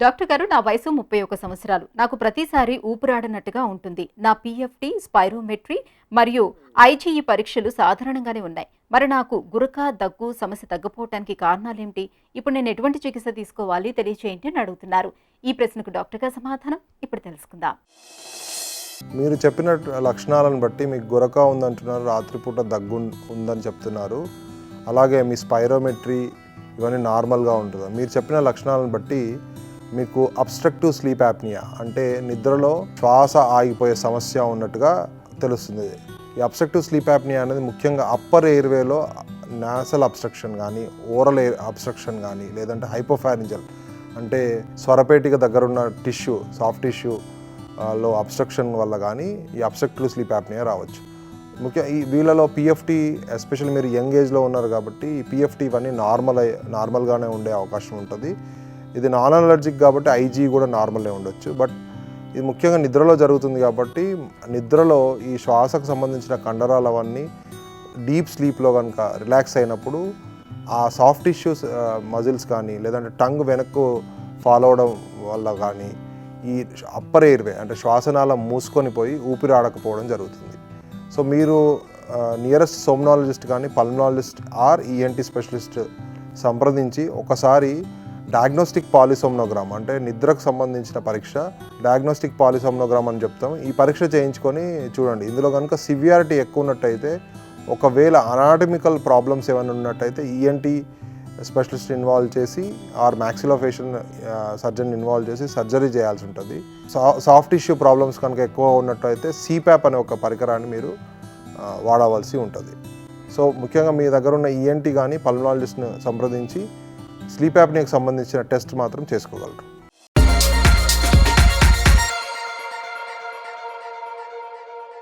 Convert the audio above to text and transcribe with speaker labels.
Speaker 1: Doctor గారు, నా వయసు 31 సంవత్సరాలు. నాకు ప్రతిసారి ఊపిరాడనట్టుగా ఉంటుంది. నా పిఎఫ్టి, స్పైరోమెట్రీ మరియు ఐజీఈ పరీక్షలు సాధారణంగానే ఉన్నాయి. మరి నాకు గురక, దగ్గు సమస్య తగ్గపోవటానికి కారణాలేమిటి? ఇప్పుడు నేను ఎటువంటి చికిత్స తీసుకోవాలి తెలియచేయండి అని అడుగుతున్నారు. ఈ ప్రశ్నకు డాక్టర్ గారి సమాధానం ఇప్పుడు తెలుసుకుందాం.
Speaker 2: మీరు చెప్పిన లక్షణాలను బట్టి మీకు గురక ఉందంటున్నారు, రాత్రిపూట దగ్గు ఉందని చెప్తున్నారు, అలాగే మీ స్పైరోమెట్రీ ఇవన్నీ నార్మల్గా ఉంటుంది. మీరు చెప్పిన లక్షణాలను బట్టి మీకు అబ్స్ట్రక్టివ్ స్లీప్ యాప్నియా అంటే నిద్రలో శ్వాస ఆగిపోయే సమస్య ఉన్నట్టుగా తెలుస్తుంది. ఈ అబ్స్ట్రక్టివ్ స్లీప్ యాప్నియా అనేది ముఖ్యంగా అప్పర్ ఎయిర్వేలో నాసల్ అబ్స్ట్రక్షన్ కానీ, ఓరల్ ఎయిర్ అబ్స్ట్రక్షన్ కానీ, లేదంటే హైపోఫారింజల్ అంటే స్వరపేటిక దగ్గర ఉన్న టిష్యూ, సాఫ్ట్ టిష్యూ లో అబ్స్ట్రక్షన్ వల్ల కానీ ఈ అబ్స్ట్రక్టివ్ స్లీప్ యాప్నియా రావచ్చు. ఈ వీళ్ళలో పిఎఫ్టీ, ఎస్పెషల్లీ మీరు యంగ్ ఏజ్లో ఉన్నారు కాబట్టి ఈ పిఎఫ్టీ ఇవన్నీ నార్మల్గానే ఉండే అవకాశం ఉంటుంది. ఇది నాన్ అలర్జిక్ కాబట్టి ఐజీ కూడా నార్మల్గా ఉండొచ్చు. బట్ ఇది ముఖ్యంగా నిద్రలో జరుగుతుంది కాబట్టి నిద్రలో ఈ శ్వాసకు సంబంధించిన కండరాలు అవన్నీ డీప్ స్లీప్లో కనుక రిలాక్స్ అయినప్పుడు ఆ సాఫ్ట్ టిష్యూస్ మజిల్స్ కానీ, లేదంటే టంగ్ వెనక్కు ఫాలో అవడం వల్ల కానీ ఈ అప్పర్ ఎయిర్వే అంటే శ్వాసనాళం మూసుకొని పోయి ఊపిరి ఆడకపోవడం జరుగుతుంది. సో మీరు నియరెస్ట్ సోమ్నాలజిస్ట్ కానీ, పల్మనాలజిస్ట్ ఆర్ ఈఎన్టీ స్పెషలిస్ట్ సంప్రదించి ఒకసారి డయాగ్నోస్టిక్ పాలిసోమ్నోగ్రామ్ అంటే నిద్రకు సంబంధించిన పరీక్ష, డయాగ్నోస్టిక్ పాలిసోమ్నోగ్రామ్ అని చెప్తాం, ఈ పరీక్ష చేయించుకొని చూడండి. ఇందులో కనుక సివియారిటీ ఎక్కువ ఉన్నట్టయితే, ఒకవేళ అనాటమికల్ ప్రాబ్లమ్స్ ఏమైనా ఉన్నట్టయితే ఈఎన్టీ స్పెషలిస్ట్ ఇన్వాల్వ్ చేసి ఆర్ మ్యాక్సిలోఫేషియల్ సర్జన్ ఇన్వాల్వ్ చేసి సర్జరీ చేయాల్సి ఉంటుంది. సాఫ్ట్ టిష్యూ ప్రాబ్లమ్స్ కనుక ఎక్కువ ఉన్నట్టయితే సిప్యాప్ అనే ఒక పరికరాన్ని మీరు వాడవలసి ఉంటుంది. సో ముఖ్యంగా మీ దగ్గర ఉన్న ఈఎన్టీ కానీ పల్మనాలజిస్ట్ని సంప్రదించి స్లీప్ యాప్నీకి సంబంధించిన టెస్ట్ మాత్రం చేసుకోగలరు.